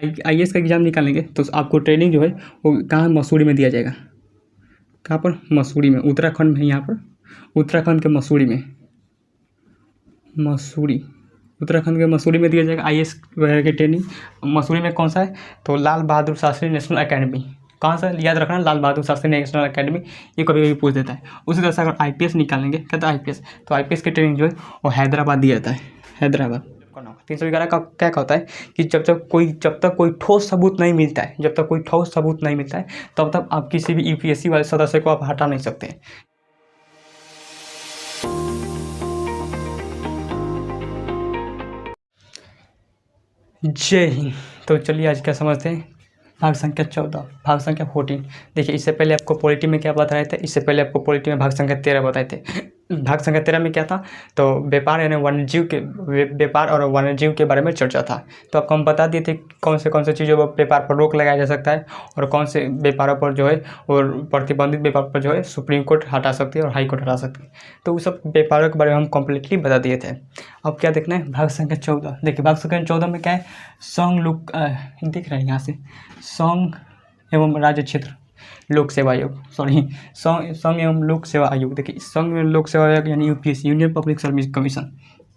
IAS का exam निकालेंगे तो आपको ट्रेनिंग जो है वो कहाँ, मसूरी में दिया जाएगा। कहाँ पर? मसूरी में, उत्तराखंड में, यहाँ पर उत्तराखंड के मसूरी में, मसूरी, उत्तराखंड के मसूरी में दिया जाएगा IAS वगैरह की ट्रेनिंग। मसूरी में कौन सा है? तो लाल बहादुर शास्त्री नेशनल अकेडमी। कहाँ से? याद रखना, लाल बहादुर शास्त्री नेशनल अकेडमी। ये कभी कभी पूछ देता है। उसी तरह से अगर IPS निकालेंगे, कहता है IPS, तो IPS की ट्रेनिंग जो है वो हैदराबाद दिया जाता है, हैदराबाद। 311 का क्या होता है कि जब तक कोई ठोस सबूत नहीं मिलता है, जब तक कोई ठोस सबूत नहीं मिलता है तब तक आप किसी भी UPSC वाले सदस्य को आप हटा नहीं सकते। जय हिंद। तो चलिए आज क्या समझते हैं, भाग संख्या 14, भाग संख्या 14। देखिए इससे पहले आपको पॉलिटी में क्या बताए थे, इससे पहले आपको पॉलिटी में भाग संख्या 13 बताए थे। भाग संख्या 13 में क्या था? तो व्यापार यानी वन्यजीव के, व्यापार और वन्यजीव के बारे में चर्चा था। तो आपको हम बता दिए थे कौन से चीज़ों पर व्यापार पर रोक लगाया जा सकता है और कौन से व्यापारों पर जो है और प्रतिबंधित व्यापार पर जो है सुप्रीम कोर्ट हटा सकती है और हाई कोर्ट हटा सकती है। तो उस सब व्यापारों के बारे में हम कम्प्लीटली बता दिए थे। अब क्या देखना है, भाग संख्या 14। देखिए भाग संख्या 14 में क्या है, संघ लोक, दिख रहा है यहाँ से, संघ एवं राज्य क्षेत्र लोक सेवा आयोग, सॉरी, संघ एवं लोक सेवा आयोग। देखिए संघ एवं लोक सेवा आयोग यानी UPSC, union public service commission,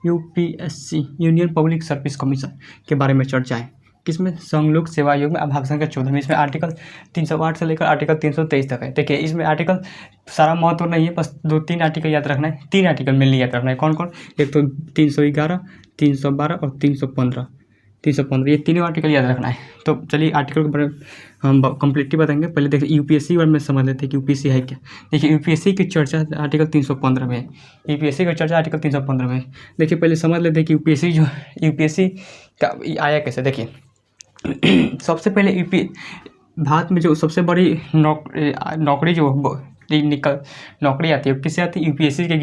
UPSC union public service commission के बारे में चर्चा है। किसमें? संघ लोक सेवा आयोग में। अब भाग संख्या 14 में इसमें आर्टिकल 308 से लेकर आर्टिकल 323 तक है। देखिए इसमें आर्टिकल सारा महत्व नहीं है, बस 2-3 आर्टिकल याद रखना है, 3 आर्टिकल मेनली याद रखना है। कौन कौन? एक तो 311, 312 और 315, ये तीनों आर्टिकल याद रखना है। तो चलिए आर्टिकल के बारे में हम कम्प्लीटली बताएंगे। पहले देखिए UPSC बारे में समझ लेते हैं कि UPSC है क्या। देखिए UPSC की चर्चा आर्टिकल 315 में है, UPSC की चर्चा आर्टिकल 315 में है। देखिए पहले समझ लेते हैं कि UPSC का आया कैसे। देखिए सबसे पहले भारत में जो सबसे बड़ी नौकरी जो नौकरी आती है, किससे आती है? UPSC के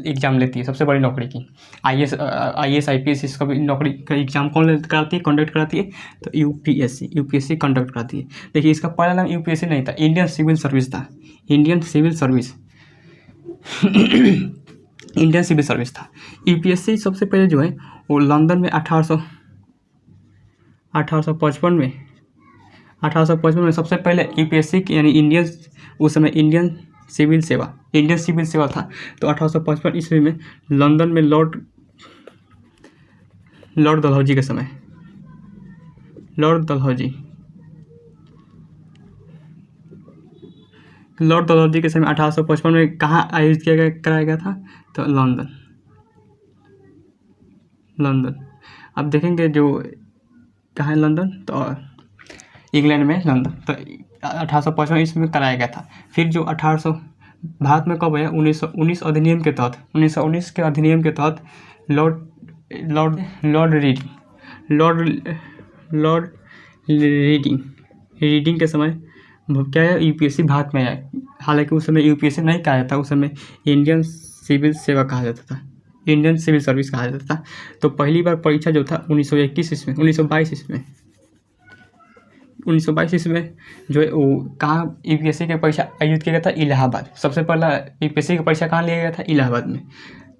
एग्जाम लेती है, सबसे बड़ी नौकरी की। IAS IPS इसका भी नौकरी का एग्जाम कौन कराती है, कंडक्ट कराती है? तो UPSC कंडक्ट कराती है। देखिए इसका पहला नाम UPSC नहीं था, इंडियन सिविल सर्विस था, Indian civil service Indian civil service था। UPSC सबसे पहले जो है वो लंदन में 1855 में सबसे पहले UPSC यानी इंडियन, उस समय इंडियन सिविल सेवा था। तो 1855 ईस्वी में लंदन में लॉर्ड डलहौजी के समय, लॉर्ड डलहौजी के समय 1855 में कहाँ आयोजित कराया गया था? तो लंदन। अब देखेंगे जो कहाँ है लंदन, तो इंग्लैंड में लंदन। तो 1855 ईस्वी में कराया गया था। फिर जो 1800 भारत में कब आया? 1919 अधिनियम के तहत, 1919 के अधिनियम के तहत लॉर्ड रीडिंग के समय क्या है, UPSC भारत में आया। हालांकि उस समय UPSC नहीं कहा जाता, उस समय इंडियन सिविल सेवा कहा जाता था, इंडियन सिविल सर्विस कहा जाता था। तो पहली बार परीक्षा जो था 1922 ईस्वी में जो है वो कहाँ UPSC की परीक्षा आयोजित किया गया था? इलाहाबाद। सबसे पहला UPSC की परीक्षा कहाँ लिया गया था? इलाहाबाद में।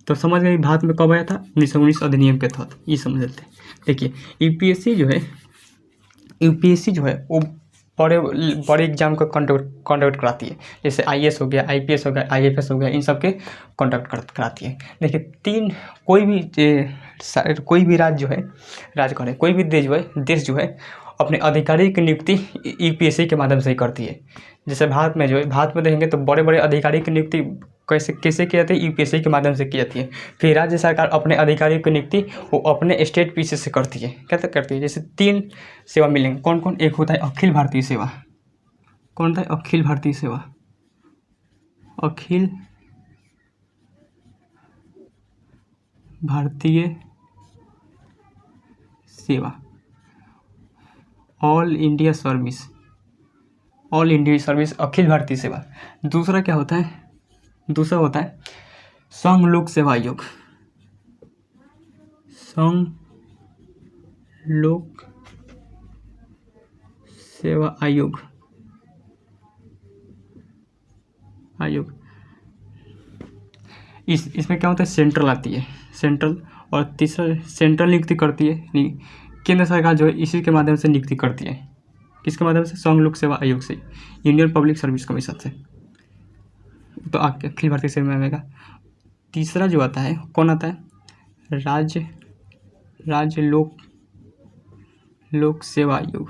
तो समझ गए भारत में कब आया था? 1919 अधिनियम के तहत, ये समझ लेते हैं। देखिए UPSC जो है वो बड़े एग्जाम को कंडक्ट कराती है, जैसे IAS हो गया, IPS हो गया, IFS हो गया, इन सब के कंडक्ट कराती है। देखिए कोई भी राज्य जो है, कोई भी देश जो है अपने अधिकारी की नियुक्ति UPSC के माध्यम से ही करती है। जैसे भारत में देखेंगे तो बड़े बड़े अधिकारी की नियुक्ति कैसे की जाती है? UPSC के माध्यम से की जाती है। फिर राज्य सरकार अपने अधिकारी की नियुक्ति वो अपने स्टेट पीसी से करती है। कैसे करती है? जैसे 3 सेवा मिलेंगे, कौन कौन? एक होता है अखिल भारतीय सेवा। कौन होता है? अखिल भारतीय सेवा, अखिल भारतीय सेवा, all India service, Akhil Bharatiya सेवा। दूसरा क्या होता है? दूसरा होता है संघ लोक सेवा आयोग, संघ लोक सेवा आयोग। इसमें क्या होता है? सेंट्रल आती है, सेंट्रल। और तीसरा सेंट्रल नियुक्ति करती है, केंद्र सरकार जो है इसी के माध्यम से नियुक्ति करती है। किसके माध्यम से? संघ लोक सेवा आयोग से, इंडियन पब्लिक सर्विस कमीशन से। तो अखिल भारतीय सेवा में आएगा। तीसरा जो आता है कौन आता है? राज्य लोक सेवा आयोग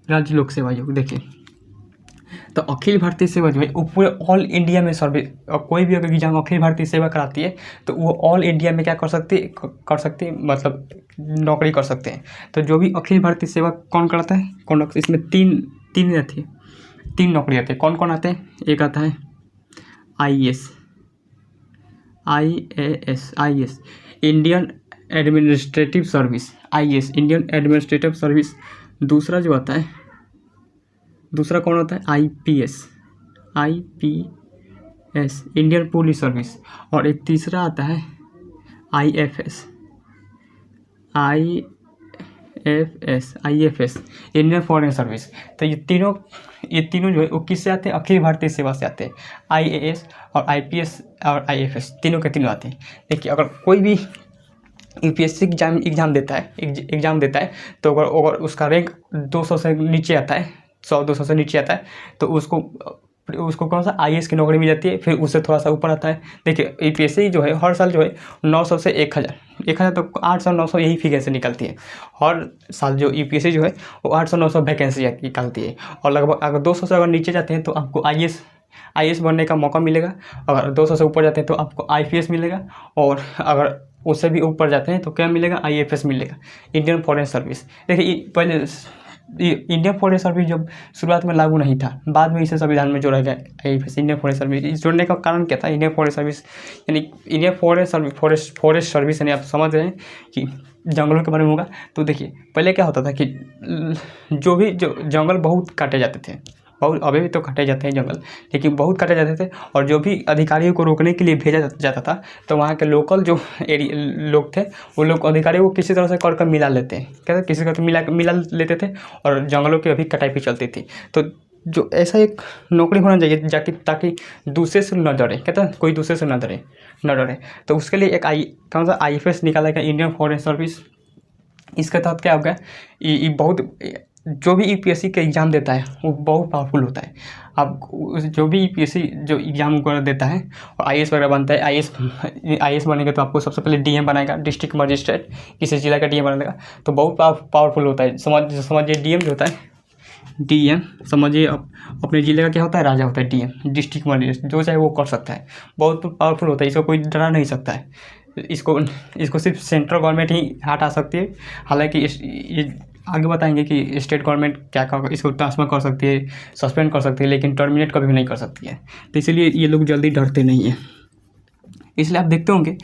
राज्य लोक सेवा आयोग। देखिए तो अखिल भारतीय सेवा जो है वो पूरे ऑल इंडिया में सर्विस, कोई भी अगर एग्जाम अखिल भारतीय सेवा कराती है तो वो ऑल इंडिया में क्या कर सकती है मतलब नौकरी कर सकते हैं। तो जो भी अखिल भारतीय सेवा कौन कराता है, कौन? इसमें तीन नौकरी आती है। कौन कौन आते हैं? एक आता है IAS Indian administrative service, IAS Indian administrative service. दूसरा जो आता है, दूसरा कौन होता है? IPS Indian police service. और एक तीसरा आता है IFS इंडियन फॉरेन सर्विस। तो ये तीनों जो है वो किससे आते हैं? अखिल भारतीय सेवा से आते हैं। IAS और IPS और IFS तीनों के तीनों आते हैं। देखिए अगर कोई भी UPSC एग्ज़ाम देता है तो अगर उसका रैंक 200 से नीचे आता है, 100-200 से नीचे आता है, तो उसको कौन सा IAS की नौकरी मिल जाती है। फिर उससे थोड़ा सा ऊपर आता है। देखिए UPSC जो है हर साल जो है 900 से 1000 तो 800-900 यही फिगर से निकलती है। हर साल जो UPSC जो है वो 800-900 वैकेंसी निकालती है। और लगभग अगर 200 से अगर नीचे जाते हैं तो आपको IAS बनने का मौका मिलेगा। अगर 200 से ऊपर जाते हैं तो आपको IPS मिलेगा। और अगर उससे भी ऊपर जाते हैं तो क्या मिलेगा? IFS मिलेगा, इंडियन फॉरेन सर्विस। देखिए पहले इंडियन फॉरेन सर्विस जब शुरुआत में लागू नहीं था, बाद में इसे संविधान में जोड़ा गया IFS इंडियन फॉरेन सर्विस। इस जोड़ने का कारण क्या था? इंडियन फॉरेन सर्विस यानी इंडियन फॉरेस्ट सर्विस यानी आप समझ रहे हैं कि जंगलों के बारे में होगा। तो देखिए पहले क्या होता था कि जो जंगल बहुत काटे जाते थे, बहुत अभी भी तो काटे जाते हैं जंगल, लेकिन बहुत काटे जाते थे। और जो भी अधिकारियों को रोकने के लिए भेजा जाता था तो वहाँ के लोकल जो लोग थे वो लोग अधिकारियों को किसी तरह से कर मिला लेते हैं, कहते किसी तरह मिला लेते थे और जंगलों की अभी कटाई भी चलती थी। तो जो ऐसा एक नौकरी होना चाहिए ताकि दूसरे से न डरे, कहते हैं कोई दूसरे से न डरे। तो उसके लिए एक कौन सा IFS निकाला गया, इंडियन फॉरेन सर्विस। इसके तहत क्या हो गया, ये बहुत जो भी UPSC का एग्ज़ाम देता है वो बहुत पावरफुल होता है। अब जो भी UPSC जो एग्ज़ाम वगैरह देता है और IAS वगैरह बनता है, IAS बनेगा तो आपको सबसे पहले DM बनाएगा, डिस्ट्रिक्ट मजिस्ट्रेट, किसी जिला का DM बनाएगा। तो बहुत पावरफुल होता है। समझिए DM जो होता है, DM समझिए अपने ज़िले का क्या होता है? राजा होता है। DM डिस्ट्रिक्ट मजिस्ट्रेट, जो चाहे वो कर सकता है, बहुत पावरफुल होता है। इसको कोई डरा नहीं सकता है। इसको सिर्फ सेंट्रल गवर्नमेंट ही हटा सकती है। हालांकि ये आगे बताएंगे कि स्टेट गवर्नमेंट क्या इसको ट्रांसफर कर सकती है, सस्पेंड कर सकती है, लेकिन टर्मिनेट कभी भी नहीं कर सकती है। तो इसीलिए ये लोग जल्दी डरते नहीं हैं। इसलिए आप देखते होंगे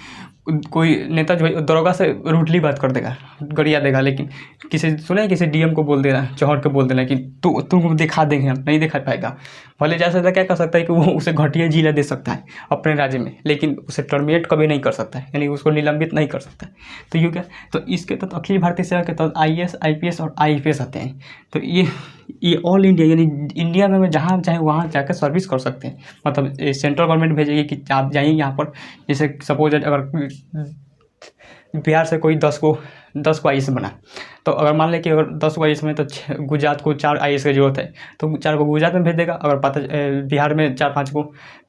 कोई नेता जो है दरोगा से रूडली बात कर देगा, गरिया देगा, लेकिन किसी DM को बोल देना, चौहड़ के बोल देना कि तुमको दिखा देंगे, हम नहीं दिखा पाएगा। भले जा सकता क्या कर सकता है कि वो उसे घटिया जिला दे सकता है अपने राज्य में, लेकिन उसे टर्मिनेट कभी नहीं कर सकता है, यानी उसको निलंबित नहीं कर सकता है। तो ये क्या, तो इसके तहत अखिल भारतीय सेवा के तहत IAS IPS और IFS आते हैं। तो ये ऑल इंडिया यानी इंडिया में जहाँ चाहे वहाँ जाकर सर्विस कर सकते हैं। मतलब सेंट्रल गवर्नमेंट भेजेगी कि आप जाइए यहाँ पर, जैसे सपोज अगर बिहार से कोई 10 को IAS बना, तो अगर मान लें कि अगर 10 को IAS में तो गुजरात को 4 IAS की जरूरत है, तो 4 को गुजरात में भेज देगा। अगर बिहार में 4-5 को,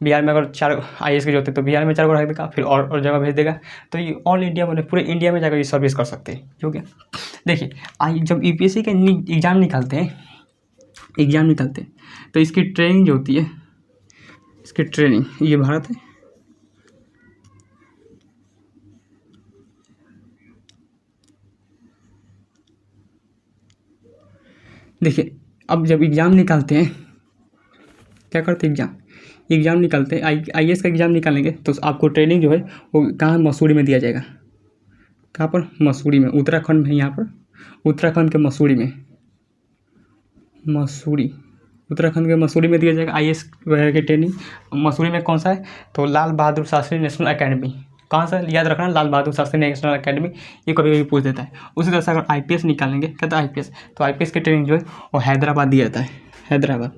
बिहार में अगर 4 IAS की जरूरत है तो बिहार में 4 को रख देगा, फिर और जगह भेज देगा। तो ये ऑल इंडिया मतलब पूरे इंडिया में जाकर ये सर्विस कर सकते हैं। ठीक है, देखिए जब UPSC के एग्ज़ाम निकालते हैं तो इसकी ट्रेनिंग जो होती है, इसकी ट्रेनिंग, ये भारत है, देखिए अब जब एग्ज़ाम निकालते हैं क्या करते हैं, एग्ज़ाम निकालते हैं, IAS का एग्ज़ाम निकालेंगे तो आपको ट्रेनिंग जो है वो कहाँ, मसूरी में दिया जाएगा। कहाँ पर? मसूरी में, उत्तराखंड में। यहाँ पर उत्तराखंड के मसूरी में, उत्तराखंड के मसूरी में दिया जाएगा IAS वगैरह की ट्रेनिंग। मसूरी में कौन सा है? तो लाल बहादुर शास्त्री नेशनल अकेडमी। कहाँ से याद रखना, लाल बहादुर शास्त्री नेशनल अकेडमी, ये कभी कभी पूछ देता है। उसी तरह से अगर IPS निकालेंगे, कहता है IPS, तो IPS की ट्रेनिंग जो है वो हैदराबाद दिया जाता है। हैदराबाद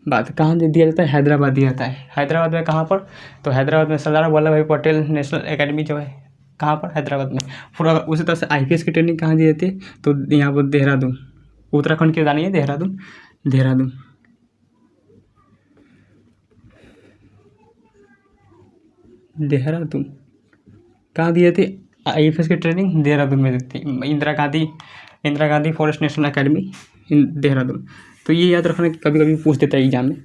बात कहाँ दिया जाता है, हैदराबाद दिया जाता है। हैदराबाद में कहाँ पर, तो हैदराबाद में सरदार वल्लभ भाई पटेल नेशनल एकेडमी जो है कहाँ पर, हैदराबाद में। फिर अगर उसी तरह से IPS की ट्रेनिंग कहाँ दी जाती है, तो यहाँ पर देहरादून, उत्तराखंड की राजधानी है देहरादून, देहरादून देहरादून कहाँ दी जाती है IPS की ट्रेनिंग, देहरादून में देती है। Indira Gandhi forest national academy Dehradun. तो ये याद रखना कि कभी कभी पूछ देता है एग्जाम में।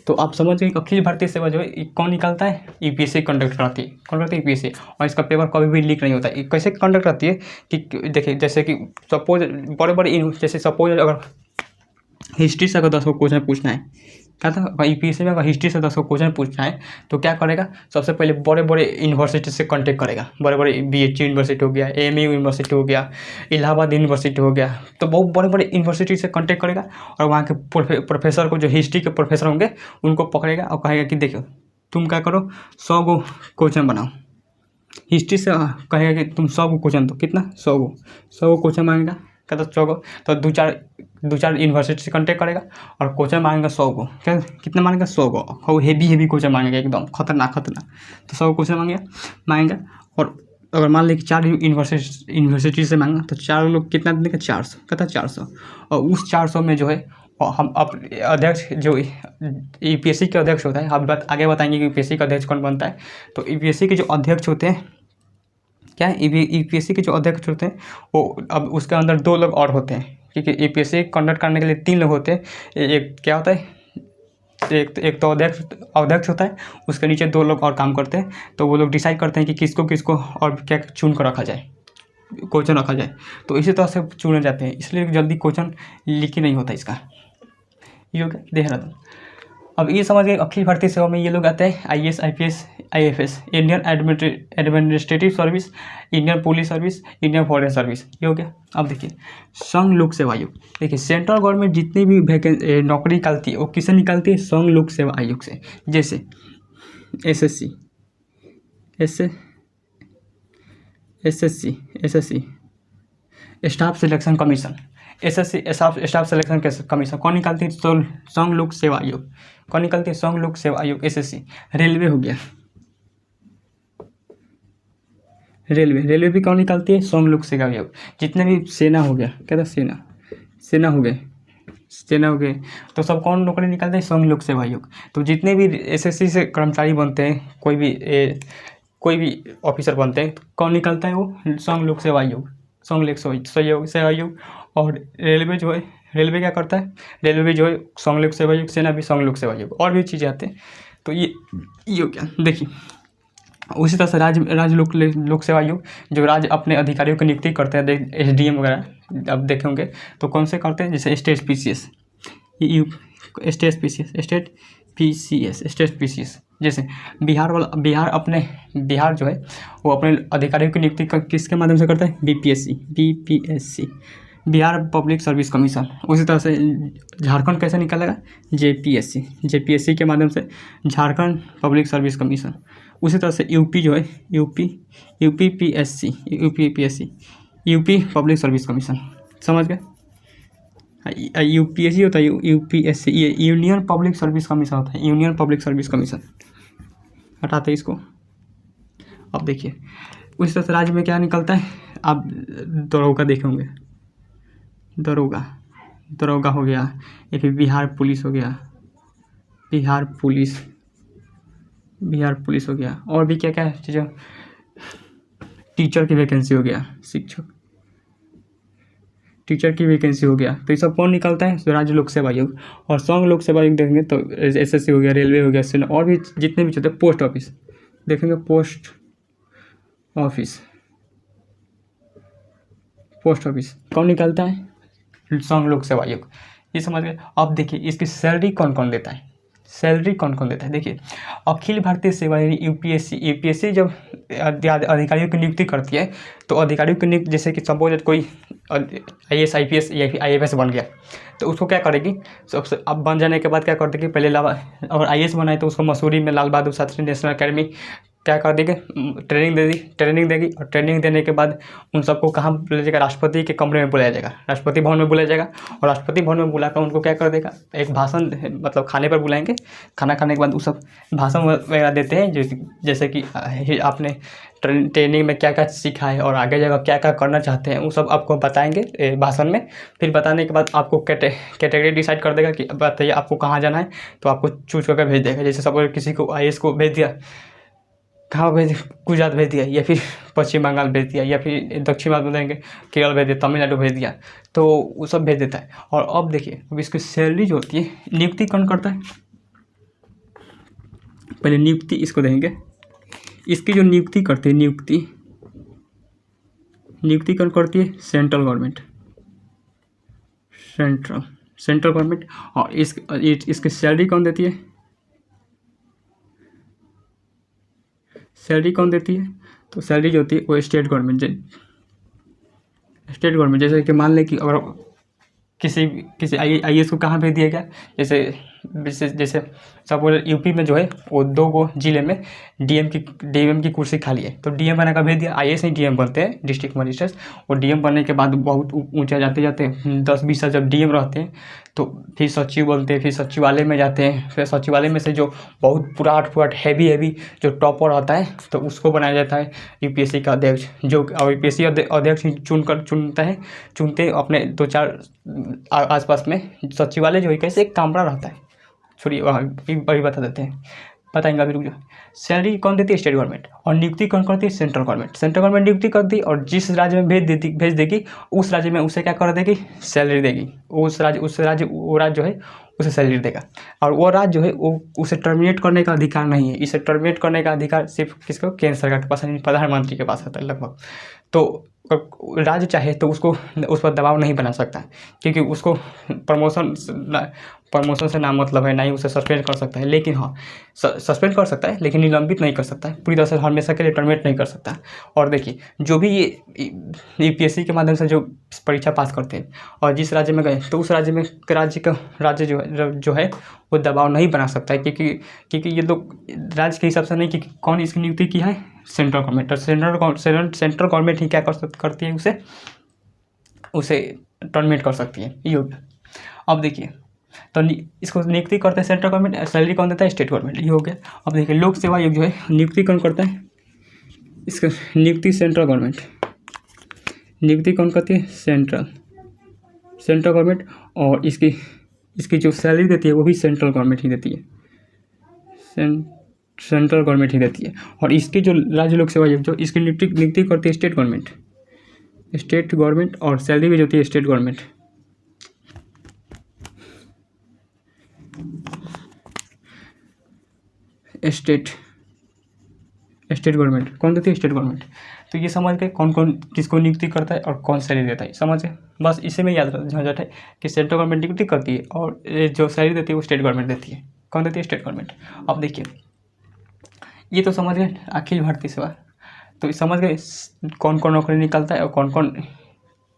तो आप समझ गए अखिल भारतीय सेवा जो है कौन निकालता है, UPSC कंडक्ट कराती है। कौन करती है, UPSC। और इसका पेपर कभी भी लीक नहीं होता है। कैसे कंडक्ट करती है कि देखिए, जैसे कि सपोज बड़े बड़े जैसे सपोज अगर हिस्ट्री से अगर 10 को क्वेश्चन पूछना है, क्या था, UPSC में अगर हिस्ट्री से 10 को क्वेश्चन पूछना है तो क्या करेगा, सबसे पहले बड़े बड़े यूनिवर्सिटी से कांटेक्ट करेगा। बड़े बड़े BHU यूनिवर्सिटी हो गया, AMU यूनिवर्सिटी हो गया, इलाहाबाद यूनिवर्सिटी हो गया, तो बहुत बड़े बड़े यूनिवर्सिटी से कांटेक्ट करेगा और वहाँ के प्रोफेसर को, जो हिस्ट्री के प्रोफेसर होंगे, उनको पकड़ेगा और कहेगा कि देखो तुम क्या करो, 100 गो क्वेश्चन बनाओ। हिस्ट्री से कहेगा कि तुम 100 गो क्वेश्चन दो, कितना, 100 गो क्वेश्चन मांगेगा, क्या, तो 100 गो, तो दो चार यूनिवर्सिटी से कांटेक्ट करेगा और क्वेश्चन मांगेगा 100 को, क्या, कितना मांगेगा, 100 को। और हेवी क्वेश्चन मांगेगा, एकदम खतरनाक। तो 100 क्वेश्चन मांगेगा। और अगर मान लें कि 4 यूनिवर्सिटी से मांगा, तो 4 लोग कितना देंगे, 400, कहता 400। और उस 400 में जो है हम अब अध्यक्ष जो UPSC के अध्यक्ष होता है, हम आगे बताएंगे कि UPSC का अध्यक्ष कौन बनता है। तो UPSC के जो अध्यक्ष होते हैं, क्या है, UPSC के जो अध्यक्ष होते हैं, वो अब उसके अंदर 2 लोग और होते हैं, क्योंकि UPSC कंडक्ट करने के लिए 3 लोग होते हैं। एक क्या होता है, एक तो अध्यक्ष होता है, उसके नीचे 2 लोग और काम करते हैं। तो वो लोग डिसाइड करते हैं कि किसको और क्या चुन कर रखा जाए, क्वेश्चन रखा जाए। तो इसी तरह से चुने जाते हैं, इसलिए जल्दी क्वेश्चन लीक ही नहीं होता इसका। ये हो गया देहरादून। अब ये समझ गए अखिल भारतीय सेवा में ये लोग आते हैं IAS IPS IFS, Indian administrative service, Indian police service, Indian foreign service. ये हो गया। अब देखिए संघ लोक सेवा आयोग। देखिए सेंट्रल गवर्नमेंट जितनी भी नौकरी निकालती है वो किससे निकालती है, संघ लोक सेवा आयोग से। जैसे SSC staff selection commission, SSC staff selection commission कौन निकालती है, संघ लोक सेवा आयोग। कौन निकालती है, संघ लोक सेवा आयोग, SSC। रेलवे हो गया, रेलवे भी कौन निकालती है, संघ लोक सेवा आयोग। जितने भी सेना हो गया, क्या था, सेना हो गए, तो सब कौन नौकरी निकालते हैं, संघ लोक सेवा आयोग। तो जितने भी SSC से कर्मचारी बनते हैं, कोई भी ऑफिसर बनते हैं, तो कौन निकालता है, वो संघ लोक सेवा आयोग, संघ लोक सेवा आयोग। और रेलवे जो है, रेलवे क्या करता है, रेलवे जो है संघ लोक सेवा आयोग, सेना भी संघ लोक सेवा आयोग, और भी चीज़ें आते हैं। तो ये हो क्या, देखिए उसी तरह से राज्य लोक सेवा आयोग, जो राज्य अपने अधिकारियों की नियुक्ति करते हैं, SDM वगैरह अब देखे होंगे, तो कौन से करते हैं, जैसे स्टेट PCS। जैसे बिहार जो है वो अपने अधिकारियों की नियुक्ति किसके माध्यम से करता है, BPSC, Bihar public service commission. उसी तरह से झारखंड कैसे निकालेगा, JPSC के माध्यम से झारखंड पब्लिक सर्विस कमीशन। उसी तरह से यूपी जो है यूपी पब्लिक सर्विस कमीशन, समझ गए। UPSC होता है, UPSC ये यूनियन पब्लिक सर्विस कमीशन होता है, यूनियन पब्लिक सर्विस कमीशन। हटाते इसको। अब देखिए उसी तरह से राज्य में क्या निकलता है, आप दरोगा देखे होंगे, दरोगा हो गया, या फिर बिहार पुलिस हो गया, बिहार पुलिस हो गया। और भी क्या क्या चीज़ें, टीचर की वैकेंसी हो गया, शिक्षक टीचर की वैकेंसी हो गया। तो ये सब कौन निकलता है, राज्य लोक सेवा आयोग। और संघ लोक सेवा आयोग देखेंगे तो SSC हो गया, रेलवे हो गया, सेना, और भी जितने भी चलते हैं। पोस्ट ऑफिस देखेंगे, पोस्ट ऑफिस कौन निकालता है, संघ लोक सेवा आयोग। ये समझ गए। अब देखिए इसकी सैलरी कौन कौन देता है, देखिए अखिल भारतीय सेवा यानी यूपीएससी जब अधिकारियों की नियुक्ति करती है, तो अधिकारियों की नियुक्ति, जैसे कि सपोज कोई IAS IPS या फिर IFS बन गया, तो उसको क्या करेगी, सबसे अब बन जाने के बाद क्या कर देगी, पहले अगर IAS बनाए तो उसको मसूरी में लाल बहादुर शास्त्री नेशनल अकेडमी क्या कर देगी, ट्रेनिंग देगी और ट्रेनिंग देने के बाद उन सबको कहाँ बुलाया जाएगा, राष्ट्रपति के कमरे में बुलाया जाएगा, राष्ट्रपति भवन में बुलाया जाएगा। और राष्ट्रपति भवन में बुलाकर उनको क्या कर देगा, एक भाषण मतलब खाने पर बुलाएंगे, खाना खाने के बाद वो सब भाषण वगैरह देते हैं, जैसे कि आपने ट्रेनिंग में क्या क्या सीखा है और आगे जगह क्या क्या करना चाहते हैं वो सब आपको बताएंगे भाषण में। फिर बताने के बाद आपको कैटेगरी डिसाइड कर देगा कि बताइए आपको कहाँ जाना है, तो आपको चूज करके भेज देगा। जैसे सपोज किसी को IAS को भेज दिया, कहाँ भेज दिया, गुजरात भेज दिया, या फिर पश्चिम बंगाल भेज दिया, या फिर दक्षिण भारत में देंगे केरल भेज दिया, तमिलनाडु भेज दिया, तो वो सब भेज देता है। और अब देखिए, अब इसकी सैलरी जो होती है, नियुक्ति कौन करता है, पहले नियुक्ति इसको देंगे। इसकी जो नियुक्ति करती है, नियुक्ति कौन करती है, सेंट्रल गवर्नमेंट, सेंट्रल गवर्नमेंट। और इसकी सैलरी कौन देती है, सैलरी कौन देती है, तो सैलरी जो होती है वो स्टेट गवर्नमेंट। जैसे कि मान लें कि अगर किसी IAS को कहाँ भेज दिया गया, जैसे सपोज यूपी में जो है वो 2 गो जिले में DM की कुर्सी खाली है, तो DM बना कर भेज दिया। IAS नहीं DM बनते हैं, डिस्ट्रिक्ट मजिस्ट्रेट। और DM बनने के बाद बहुत ऊँचा जाते 10-20 साल जब DM रहते हैं, तो फिर सचिव बनते हैं, फिर सचिवालय में जाते हैं, फिर सचिवालय में से जो बहुत पुराट हैवी जो टॉपर होता है, तो उसको बनाया जाता है UPSC का अध्यक्ष। जो UPSC अध्यक्ष चुनते अपने 2-4 आसपास में। सचिवालय जो है कैसे एक कमरा रहता है, छोड़िए अभी बता देते हैं, बताएंगे अभी रुक जाओ। सैलरी कौन देती है, स्टेट गवर्नमेंट। और नियुक्ति कौन करती है, सेंट्रल गवर्नमेंट नियुक्ति करती है, और जिस राज्य में भेज देगी उस राज्य में उसे क्या कर देगी, सैलरी देगी। वो राज्य जो है उसे सैलरी देगा। और वो राज्य जो है वो उसे टर्मिनेट करने का अधिकार नहीं है। इसे टर्मिनेट करने का अधिकार सिर्फ किसको, केंद्र सरकार के पास, यानी प्रधानमंत्री के पास होता है लगभग। तो राज्य चाहे तो उसको उस पर दबाव नहीं बना सकता, क्योंकि उसको प्रमोशन से ना मतलब है, ना ही उसे सस्पेंड कर सकता है। लेकिन हाँ, सस्पेंड कर सकता है, लेकिन निलंबित नहीं कर सकता है, पूरी तरह से हमेशा के लिए टर्मिनेट नहीं कर सकता। और देखिए, जो भी ये UPSC के माध्यम से जो परीक्षा पास करते हैं और जिस राज्य में गए, तो उस राज्य जो है वो दबाव नहीं बना सकता है, क्योंकि ये लोग राज्य के हिसाब से नहीं कि कौन इसकी नियुक्ति की है, सेंट्रल गवर्नमेंट। और सेंट्रल गवर्नमेंट ही क्या करती है, उसे टर्मिनेट कर सकती है, ये हो गया। अब देखिए, तो इसको नियुक्ति करते हैं सेंट्रल गवर्नमेंट, सैलरी कौन देता है, स्टेट गवर्नमेंट, ये हो गया। अब देखिए, लोक सेवा आयोग जो है नियुक्ति कौन करता है, इसका नियुक्ति सेंट्रल गवर्नमेंट, नियुक्ति कौन करती है, सेंट्रल गवर्नमेंट। और इसकी जो सैलरी देती है वो भी सेंट्रल गवर्नमेंट ही देती है, सेंट्रल गवर्नमेंट ही देती है। और इसकी जो राज्य लोक सेवा आयोग जो इसकी नियुक्ति करती है स्टेट गवर्नमेंट, और सैलरी भी जो होती है स्टेट गवर्नमेंट। स्टेट गवर्नमेंट कौन देती है, स्टेट गवर्नमेंट। तो ये समझ गए कौन कौन किसको नियुक्ति करता है और कौन सैलरी देता है, समझ गए। बस इसी में याद झंझट है कि सेंट्रल गवर्नमेंट नियुक्ति करती है और जो सैलरी देती है वो स्टेट गवर्नमेंट देती है। कौन देती है, स्टेट गवर्नमेंट। अब देखिए, ये तो समझ गए अखिल भारतीय सेवा, तो समझ गए कौन कौन नौकरी निकालता है और कौन कौन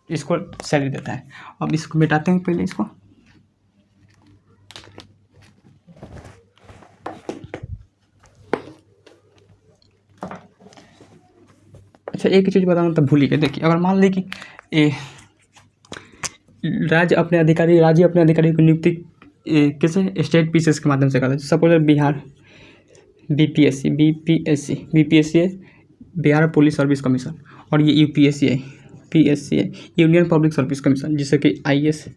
इसको सैलरी देता है। अब इसको मिटाते हैं पहले इसको। अच्छा, एक चीज़ बताना तो भूल ही गए। देखिए, अगर मान ली कि राज्य अपने अधिकारी को नियुक्ति कैसे, स्टेट PCS के माध्यम से करता है। सपोज बिहार BPSC है, बिहार पुलिस सर्विस कमीशन। और ये UPSC है, PSC है, यूनियन पब्लिक सर्विस कमीशन, जिससे कि IAS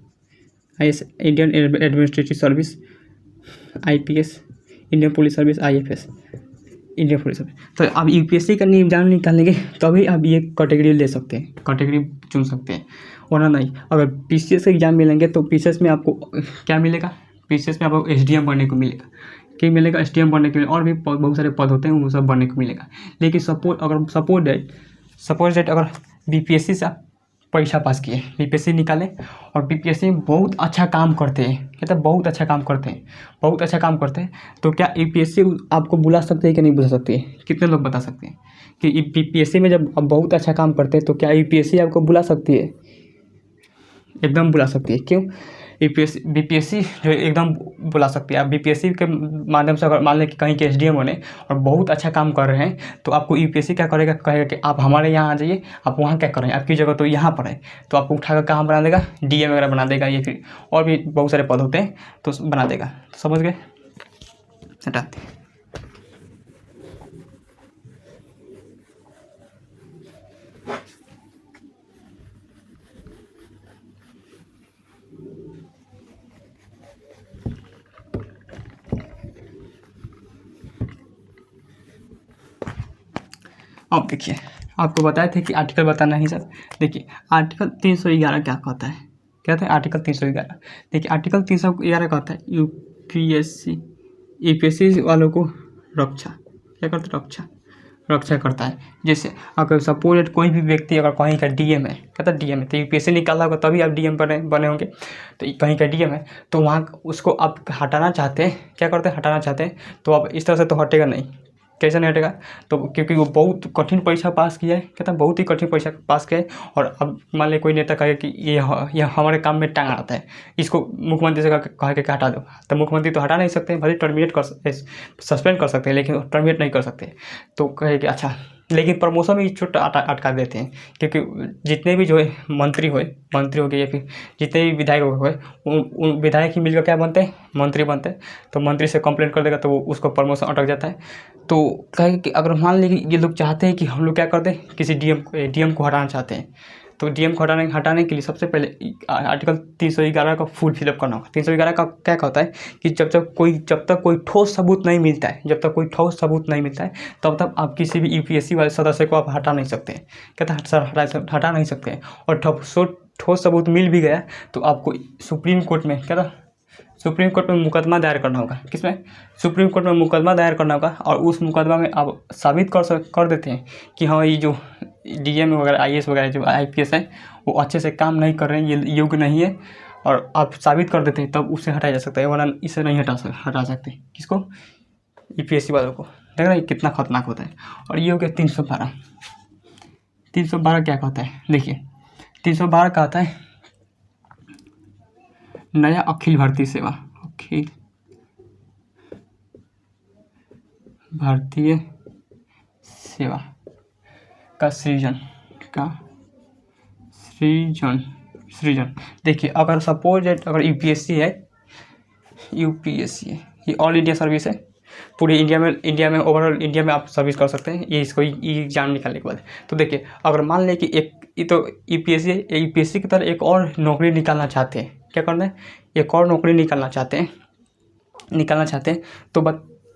Indian administrative service, IPS Indian police service, IFS Indian police service. तो अब UPSC का एग्जाम निकालेंगे तभी अब ये कैटेगरी ले सकते हैं, कैटेगरी चुन सकते हैं, वरना नहीं। अगर PCS का एग्जाम मिलेंगे तो PCS में आपको क्या मिलेगा, PCS में आपको SDM बनने को मिलेगा, क्या मिलेगा, SDM बनने के लिए। और भी बहुत सारे पद होते हैं, वो सब बनने को मिलेगा। लेकिन सपोज डेट अगर BPSC से आप परीक्षा पास किए, BPSC निकाले और BPSC में बहुत अच्छा काम करते हैं, कहते हैं बहुत अच्छा काम करते हैं, तो क्या UPSC आपको बुला सकते हैं कि नहीं बुला सकती है। कितने लोग बता सकते हैं कि BPSC में जब आप बहुत अच्छा काम करते हैं तो क्या UPSC आपको बुला सकती है, एकदम बुला सकती है। क्यों, बीपीएससी जो एकदम बुला सकती है। आप बीपीएससी के माध्यम से अगर मान लें कि कहीं के एसडीएम बने और बहुत अच्छा काम कर रहे हैं तो आपको यूपीएससी क्या करेगा, कहेगा कि आप हमारे यहाँ आ जाइए, आप वहाँ क्या कर रहे हैं, आपकी जगह तो यहाँ पर है, तो आपको उठाकर कहाँ बना देगा, डीएम वगैरह बना देगा, या फिर और भी बहुत सारे पद होते हैं तो बना देगा। समझ गए, हटाते हैं। अब देखिए, आपको बताए थे कि आर्टिकल बताना ही सर। देखिए आर्टिकल 311 क्या कहता है, क्या था आर्टिकल 311। देखिए आर्टिकल 311 कहता है यूपीएससी वालों को रक्षा क्या करता है, रक्षा करता है। जैसे अगर सपोज कोई भी व्यक्ति अगर कहीं का डीएम है, कहता है डीएम है, तो यूपीएससी निकाला होगा तभी आप डीएम बने होंगे, तो कहीं का डीएम है तो वहाँ उसको आप हटाना चाहते हैं, क्या करते हैं, हटाना चाहते हैं, तो अब इस तरह से तो हटेगा नहीं। कैसे नहीं हटेगा, तो क्योंकि वो बहुत कठिन परीक्षा पास किया है, कहता है बहुत ही कठिन परीक्षा पास किया है, और अब मान ले कोई नेता कहे कि ये हमारे काम में टांग आता है, इसको मुख्यमंत्री से कह के हटा दो, तो मुख्यमंत्री तो हटा नहीं सकते, भले टर्मिनेट सस्पेंड कर सकते हैं लेकिन टर्मिनेट नहीं कर सकते। तो कहे कि अच्छा, लेकिन प्रमोशन में छूट अटका देते हैं, क्योंकि जितने भी जो है मंत्री हो गए या फिर जितने भी विधायक हुए उन विधायक ही मिलकर क्या बनते हैं, मंत्री बनते हैं। तो मंत्री से कंप्लेंट कर देगा तो वो उसको प्रमोशन अटक जाता है। तो कहे कि अगर मान लीजिए ये लोग चाहते हैं कि हम लोग क्या कर दें, किसी डीएम को हटाना चाहते हैं, तो डीएम को हटाने के लिए सबसे पहले आर्टिकल 311 का फुल फिलअप करना होगा। 311 का क्या कहता है कि जब तक कोई ठोस सबूत नहीं मिलता है, तब तक आप किसी भी यूपीएससी वाले सदस्य को आप हटा नहीं सकते हैं। कहता है सर हटा नहीं सकते हैं, और ठोस सबूत मिल भी गया तो आपको सुप्रीम कोर्ट में मुकदमा दायर करना होगा। किसमें, सुप्रीम कोर्ट में मुकदमा दायर करना होगा, और उस मुकदमा में आप साबित कर देते हैं कि हाँ ये जो डीएम वगैरह आईएएस वगैरह जो आईपीएस है वो अच्छे से काम नहीं कर रहे हैं, ये योग्य नहीं है, और आप साबित कर देते हैं तब उसे हटाया जा सकता है, वरना इसे नहीं हटा सकते। किसको, यूपीएससी वालों को। देख रहे हैं कितना खतरनाक होता है। और ये हो गया 312 क्या कहता है, देखिए 312 कहता है नया अखिल भारतीय सेवा का सृजन देखिए अगर सपोज अगर यूपीएससी है, ये ऑल इंडिया सर्विस है, पूरे इंडिया में ओवरऑल इंडिया में आप सर्विस कर सकते हैं, ये इसको एग्जाम निकालने के बाद। तो देखिए अगर मान लें कि यूपीएससी की तरह एक और नौकरी निकालना चाहते हैं, क्या करना है, एक और नौकरी निकालना चाहते हैं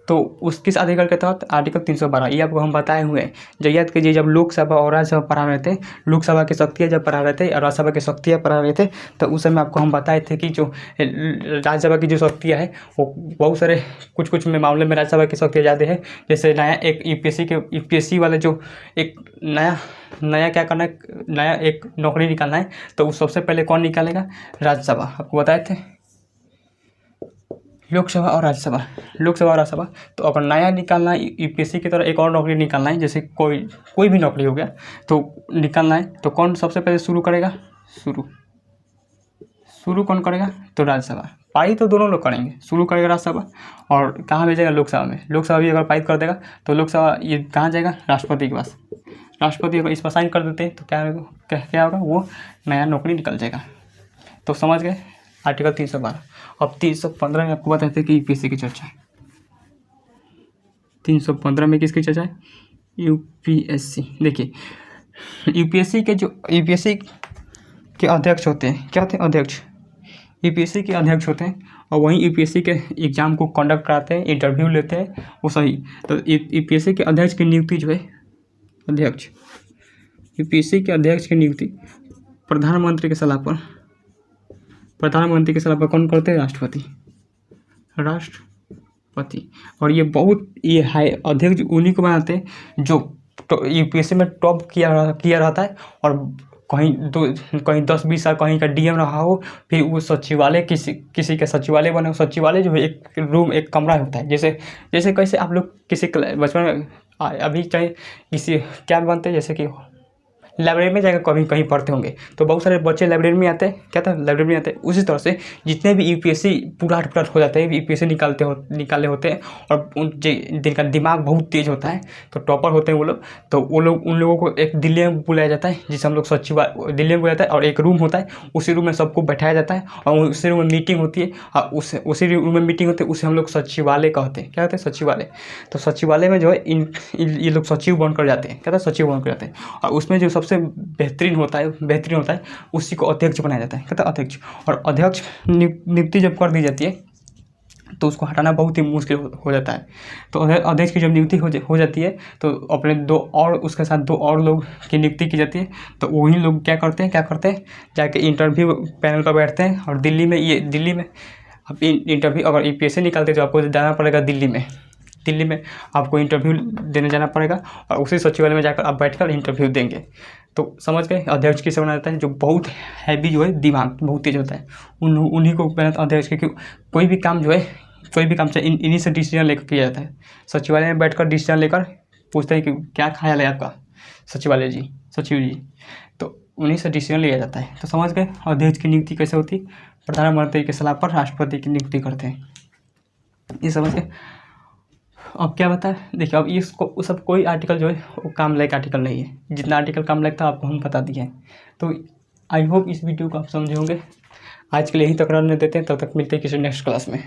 तो उस किस अधिकार के तहत, आर्टिकल 312। ये आपको हम बताए हुए हैं। जो याद कीजिए, जब लोकसभा और राज्यसभा पढ़ा रहे थे, लोकसभा की शक्तियाँ जब पढ़ा रहे थे और राज्यसभा की शक्तियाँ पढ़ा रहे थे, तो उस समय आपको हम बताए थे कि जो राज्यसभा की जो शक्तियाँ है वो बहुत सारे कुछ में मामले में राज्यसभा की शक्तियाँ ज़्यादा है। जैसे नया एक यूपीएससी वाले जो एक नया क्या करना है, नया एक नौकरी निकालना है, तो उस सबसे पहले कौन निकालेगा, राज्यसभा। आपको बताए थे लोकसभा और राज्यसभा। तो अगर नया निकालना है, यूपीएससी की तरह एक और नौकरी निकालना है, जैसे कोई भी नौकरी हो गया तो निकालना है, तो कौन सबसे पहले शुरू करेगा, शुरू कौन करेगा, तो राज्यसभा। पारित तो दोनों लोग करेंगे, शुरू करेगा राज्यसभा और कहाँ भेजेगा, लोकसभा में। लोकसभा भी अगर पारित कर देगा तो लोकसभा ये कहाँ जाएगा, राष्ट्रपति के पास। राष्ट्रपति अगर इस पर साइन कर देते हैं तो क्या होगा, वो नया नौकरी निकल जाएगा। तो समझ गए आर्टिकल 312। अब 315 में आपको बताते हैं कि यूपीएससी की चर्चा है। 315 में किसकी चर्चा है, यूपीएससी। देखिए यूपीएससी के अध्यक्ष होते हैं, क्या होते हैं, अध्यक्ष। यूपीएससी के अध्यक्ष होते हैं और वहीं यूपीएससी के एग्ज़ाम को कंडक्ट कराते हैं, इंटरव्यू लेते हैं, वो सही। तो यूपीएससी के अध्यक्ष की नियुक्ति जो है, यूपीएससी के अध्यक्ष की नियुक्ति प्रधानमंत्री की सलाह पर कौन करते हैं, राष्ट्रपति। और ये हाई अध्यक्ष उन्हीं को बनाते हैं जो यूपीएससी में टॉप किया रहता है, और कहीं 10-20 साल कहीं का डीएम रहा हो, फिर वो सचिवालय किसी के सचिवालय बने। सचिवालय जो है एक रूम, एक कमरा होता है। जैसे कैसे आप लोग किसी बचपन में अभी चाहे किसी क्या बनते हैं, जैसे कि लाइब्रेरी में जाकर कभी कहीं पढ़ते होंगे, तो बहुत सारे बच्चे लाइब्रेरी में आते हैं, क्या था लाइब्रेरी में आते हैं। उसी तरह से जितने भी यूपीएससी पूरा हटपट हो जाते हैं, यूपीएससी निकाले होते हैं और जिनका दिमाग बहुत तेज होता है, तो टॉपर होते हैं वो लोग, तो वो लोग उन लोगों को एक दिल्ली में बुलाया जाता है, जिसे हम लोग सचिवालय दिल्ली में बुलाया जाता है, और एक रूम होता है, उसी रूम में सबको बैठाया जाता है और उसी रूम में मीटिंग होती है, और उसी रूम में मीटिंग होती है, उसे हम लोग सचिवालय कहते हैं। क्या कहते हैं? सचिवालय। तो सचिवालय में जो है ये लोग सचिव बनकर जाते हैं, क्या था? सचिव बनकर जाते हैं, और उसमें जो सबसे बेहतरीन होता है उसी को अध्यक्ष बनाया जाता है, कहता है अध्यक्ष। और अध्यक्ष नियुक्ति जब कर दी जाती है तो उसको हटाना बहुत ही मुश्किल हो जाता है। तो अध्यक्ष की जब नियुक्ति हो जाती है तो अपने उसके साथ दो और लोग की नियुक्ति की जाती है। तो वही लोग क्या करते हैं जाके इंटरव्यू पैनल पर बैठते हैं, और दिल्ली में अब इंटरव्यू अगर यूपीएससी निकालते तो आपको जाना पड़ेगा दिल्ली में आपको इंटरव्यू देने जाना पड़ेगा, और उसी सचिवालय में जाकर आप बैठकर इंटरव्यू देंगे। तो समझ गए अध्यक्ष किसे बनाया जाता है? जो बहुत हैवी जो है दिमाग बहुत तेज होता है, उन्हीं को बनाता अध्यक्ष। क्योंकि कोई भी काम से इन्हीं से डिसीजन लेकर किया जाता है। सचिवालय में बैठकर डिसीजन लेकर पूछते हैं कि क्या ख्याल है आपका सचिव जी, तो उन्हीं से डिसीजन लिया जाता है। तो समझ गए अध्यक्ष की नियुक्ति कैसे होती है? प्रधानमंत्री के सलाह पर राष्ट्रपति की नियुक्ति करते हैं, ये समझ गए। अब क्या बता है, देखिए अब इसको सब कोई आर्टिकल जो है वो काम लायक आर्टिकल नहीं है, जितना आर्टिकल काम लायक था आपको हम बता दिए हैं। तो आई होप इस वीडियो को आप समझे होंगे। आज के लिए यही तक रहने देते हैं, तब तक मिलते हैं किसी नेक्स्ट क्लास में।